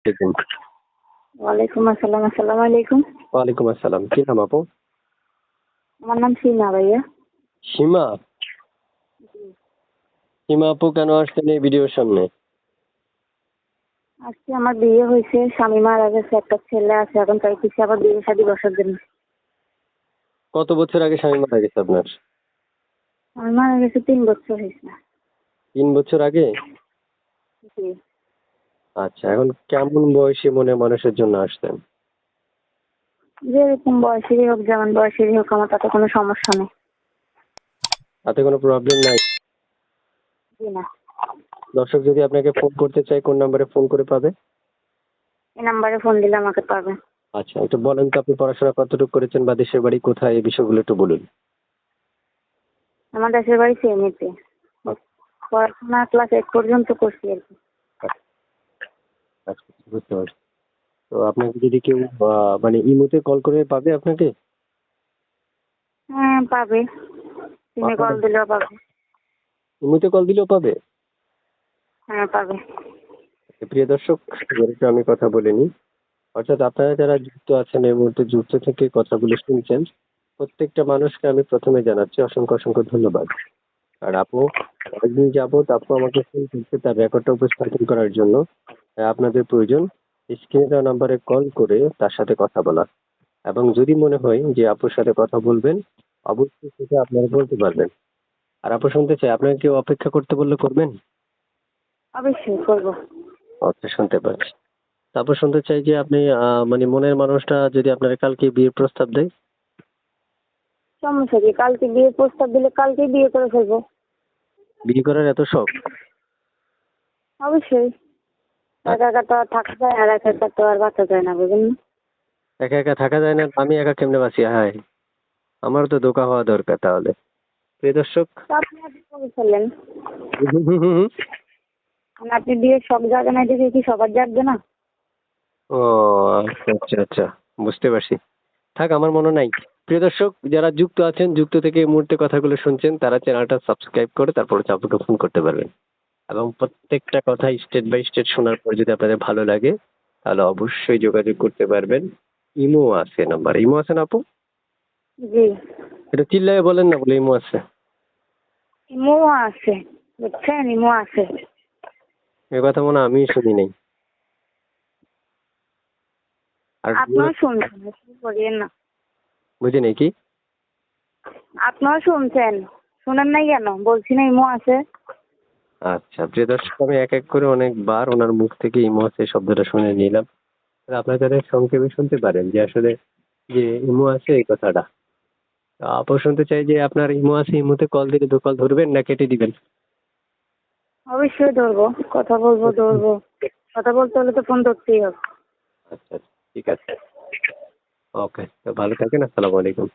আলাইকুম। ওয়ালাইকুম আসসালাম। আসসালামু আলাইকুম। ওয়ালাইকুম আসসালাম। কি নাম আপু? আমার নাম সীমা ভাইয়া। সীমা? জি। সীমা আপু কেন আসছেন এই ভিডিওর সামনে? আজকে আমার বিয়ে হয়েছে, স্বামী মারা গেছে, একটা ছেলে আছে, এখন চাইতেছি আবার বিয়ে শাদী বসার জন্য। কত বছর আগে স্বামী মারা গেছে আপনার? আমার মারা গেছে 3 বছর হয়েছে। 3 বছর আগে? জি। আচ্ছা, এখন কেমন বয়সী মনে মানুষের জন্য আসছেন? যেরকম বয়সেরই হোক, যেমন বয়সেরই হোক, আমার তাতে কোনো সমস্যা নেই। তাতে কোনো প্রবলেম নাই? জি না। দর্শক যদি আপনাকে ফোন করতে চায় কোন নাম্বারে ফোন করে পাবে? এই নাম্বারে ফোন দিলে আমাকে পাবে। আচ্ছা, একটু বলেন তো আপনি পড়াশোনা কতটুকু করেছেন বা দেশের বাড়ি কোথায়, এই বিষয়গুলো একটু বলুন। আমার দেশের বাড়ি ফেনীতে। পড়াশোনা ক্লাস 8 পর্যন্ত করছি আর কি। আচ্ছা, বুঝতে পারছি। তো আপনাকে যদি কেউ মানে ইমোতে কল করে পাবে আপনাকে? হ্যাঁ, পাবে। তুমি কল দিলেও পাবে। ইমোতে কল দিলেও পাবে? হ্যাঁ, পাবে। প্রিয় দর্শক, একটু আমি কথা বলে নিই। অর্থাৎ আপনারা যারা যুক্ত আছেন এই মুহূর্তে যুক্ত থেকে কথাগুলো শুনছেন, প্রত্যেকটা মানুষকে আমি প্রথমে জানাচ্ছি অসংখ্য অসংখ্য ধন্যবাদ। আর আপু কয়েকদিন যাবৎ আপু আমাকে ফোন করছে তার রেকর্ডটা উপস্থাপন করার জন্য। আপনাদের প্রয়োজন স্ক্রিনে দেওয়া নাম্বারে কল করে তার সাথে কথা বলা। এবং যদি মনে হয় যে আপুর সাথে কথা বলবেন, অবশ্যই সেটা আপনারা বলতে পারবেন। আর আপু শুনতে চাই, আপনাকে কেউ অপেক্ষা করতে বললে করবেন? অবশ্যই করবো। আচ্ছা, শুনতে পাচ্ছি। তারপর শুনতে চাই যে আপনি মানে মনের মানুষটা যদি আপনার কালকে বিয়ের প্রস্তাব দেয়? সমস্যা কি? কালকে বিয়ের প্রস্তাব দিলে কালকেই বিয়ে করে ফেলবো। বিয়ে করার এত শখ? অবশ্যই। একা একা তো আর থাকা যায়, আর একা একা তো আর বাঁচা যায় না, বুঝলেন না? একা একা থাকা যায় না, আমি একা কেমনে বাঁচি? হায়, আমারও তো ধোকা হওয়া দরকার তাহলে। প্রিয় দর্শক, তো আপনি আগে করে ফেললেন। মানে আপনি বিয়ের শখ জাগে না দেখে কি সবার জাগবে না? ও আচ্ছা আচ্ছা আচ্ছা, বুঝতে পারছি। থাক, আমার মনে নাই। প্রিয় দর্শক, যারা যুক্ত আছেন, যুক্ত থেকে এই মুহূর্তে কথাগুলো শুনছেন, তারা চ্যানেলটা সাবস্ক্রাইব করে তারপর চাপুকে ফোন করতে পারবেন। এবং প্রত্যেকটা কথা স্টেট বাই স্টেট শোনার পর যদি আপনাদের ভালো লাগে, তাহলে অবশ্যই যোগাযোগ করতে পারবেন। ইমো আছে নাম্বার, ইমো আছে না আপু? জি। এটা চিল্লায়ে বলেন না বলে ইমো আছে। ইমো আছে, বুঝছেন? ইমো আছে। এ কথা মনে হয় আমিই শুনি নাই। আর আপনারা শুনছেন, এসব করিয়েন না। বুঝি নাই কি? আপনারা শুনছেন, শুনেন নাই কেন? বলছি না ইমো আছে। আচ্ছা, প্রিয় দর্শক, আমি এক এক করে অনেকবার ওনার মুখ থেকে ইমো আছে শব্দটা শুনে নিলাম। আপনারা যারা সংক্ষেপে শুনতে পারেন যে আসলে যে ইমো আছে এই কথাটা। আপু শুনতে চাই যে আপনার ইমো আছে, ইমোতে কল দিলে তো কল ধরবেন না কেটে দিবেন? অবশ্যই ধরবো, কথা বলবো, ধরবো। কথা বলতে হলে তো ফোন ধরতেই হবে। আচ্ছা আচ্ছা, ঠিক আছে। ওকে, তো ভালো থাকেন। আসসালামু আলাইকুম।